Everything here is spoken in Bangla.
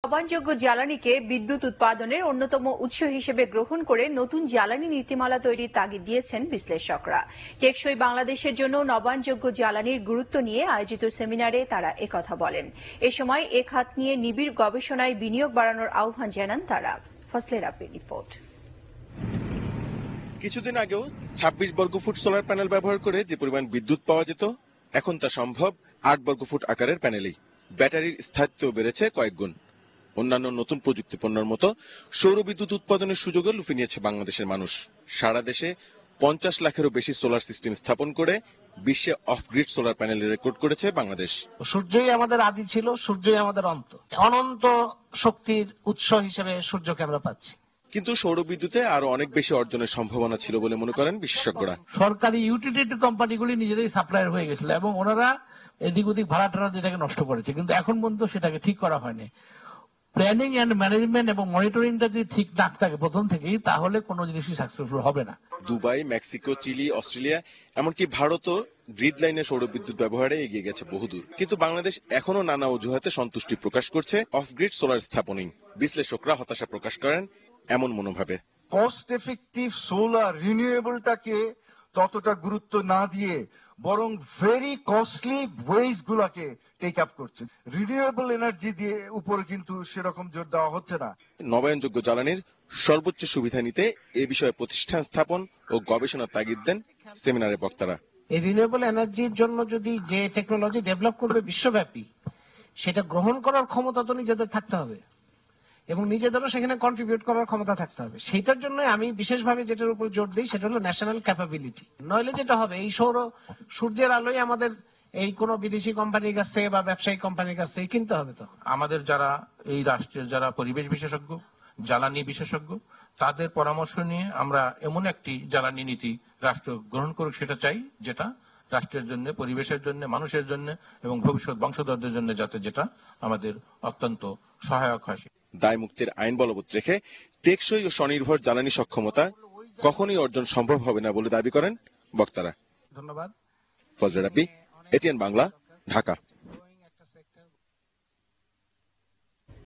নবায়নযোগ্য জ্বালানিকে বিদ্যুৎ উৎপাদনের অন্যতম উৎস হিসেবে গ্রহণ করে নতুন জ্বালানি নীতিমালা তৈরির তাগিদ দিয়েছেন বিশ্লেষকরা। টেকসই বাংলাদেশের জন্য নবায়নযোগ্য জ্বালানির গুরুত্ব নিয়ে আয়োজিত সেমিনারে তারা একথা বলেন। এ সময় এ খাত নিয়ে নিবিড় গবেষণায় বিনিয়োগ বাড়ানোর আহ্বান জানান তারা। ফজলে রাব্বির রিপোর্ট। কিছুদিন আগেও 26 বর্গফুট সোলার প্যানেল ব্যবহার করে যে পরিমাণ বিদ্যুৎ পাওয়া যেত, এখন তা সম্ভব 8 বর্গফুট আকারের প্যানেলেই। ব্যাটারির স্থায়িত্বও বেড়েছে কয়েক গুণ। অন্যান্য নতুন প্রযুক্তি পণ্যের মতো সৌর বিদ্যুৎ উৎপাদনের সুযোগও লুফে নিয়েছে বাংলাদেশের মানুষ। সারা দেশে 50 লাখেরও বেশি সোলার সিস্টেম স্থাপন করে বিশ্বে অফ গ্রিড সোলার প্যানেলের রেকর্ড করেছে বাংলাদেশ। সূর্যই আমাদের আদি ছিল, সূর্যই আমাদের অন্ত। অনন্ত শক্তির উৎস হিসেবে সূর্যকে আমরা পাচ্ছি। কিন্তু সৌর বিদ্যুতে আরো অনেক বেশি অর্জনের সম্ভাবনা ছিল বলে মনে করেন বিশেষজ্ঞরা। সরকারি ইউটিলিটি কোম্পানিগুলি নিজেরাই সাপ্লায়ার হয়ে গেছিল এবং ওনারা এদিক ওদিক ভাড়া টাড়া যেটাকে নষ্ট করেছে, কিন্তু এখন পর্যন্ত সেটাকে ঠিক করা হয়নি। প্ল্যানিং এন্ড ম্যানেজমেন্ট এবং মনিটরিংটা যদি ঠিক না থাকে প্রথম থেকেই, তাহলে কোনো জিনিসই সাকসেসফুল হবে না। দুবাই, মেক্সিকো, চিলি, অস্ট্রেলিয়া, এমনকি ভারতও গ্রিড লাইনে সৌর বিদ্যুৎ ব্যবহারে এগিয়ে গেছে বহুদূর। কিন্তু বাংলাদেশ এখনো নানা অজুহাতে সন্তুষ্টি প্রকাশ করছে অফ গ্রিড সোলার স্থাপনেই। বিশ্লেষকরা হতাশা প্রকাশ করেন এমন মনোভাবে। কস্ট এফেক্টিভ সোলার রিনিউয়েবলটাকে ততটা গুরুত্ব না দিয়ে বরং ভেরি কস্টলি ওয়েস্ট গুলাকে টেক আপ করছে। রিনিউয়েবল এনার্জি দিয়ে উপরে কিন্তু সেরকম জোর দেওয়া হচ্ছে না। নবায়নযোগ্য জ্বালানির সর্বোচ্চ সুবিধা নিতে এ বিষয়ে প্রতিষ্ঠান স্থাপন ও গবেষণার তাগিদ দেন সেমিনারের বক্তারা। এই রিনিউয়েবল এনার্জির জন্য যদি যে টেকনোলজি ডেভেলপ করবে বিশ্বব্যাপী, সেটা গ্রহণ করার ক্ষমতা তো নিজেদের থাকতে হবে এবং নিজেদেরও সেখানে কন্ট্রিবিউট করার ক্ষমতা থাকতে হবে। সেইটার জন্য আমি বিশেষভাবে যেটার উপর জোর দিই সেটা হলো ন্যাশনাল ক্যাপাবিলিটি। নইলে যেটা হবে, এই সূর্যের আলোয় আমাদের এই কোনো বিদেশি কোম্পানির কাছ থেকে বা ব্যবসায়ী কোম্পানির কাছ থেকে কিনতে হবে। তো আমাদের যারা এই রাষ্ট্রের যারা পরিবেশ বিশেষজ্ঞ, জ্বালানি বিশেষজ্ঞ, তাদের পরামর্শ নিয়ে আমরা এমন একটি জ্বালানি নীতি রাষ্ট্র গ্রহণ করুক, সেটা চাই যেটা রাষ্ট্রের জন্য, পরিবেশের জন্য, মানুষের জন্য এবং ভবিষ্যৎ বংশধরদের জন্য যাতে যেটা আমাদের অত্যন্ত সহায়ক হয়। দায় মুক্তির আইন বলবৎ রেখে টেকসই ও স্বনির্ভর জ্বালানি সক্ষমতা কখনোই অর্জন সম্ভব হবে না বলে দাবি করেন বক্তারা। ধন্যবাদ। ফজলে রাব্বি, এটিএন বাংলা, ঢাকা।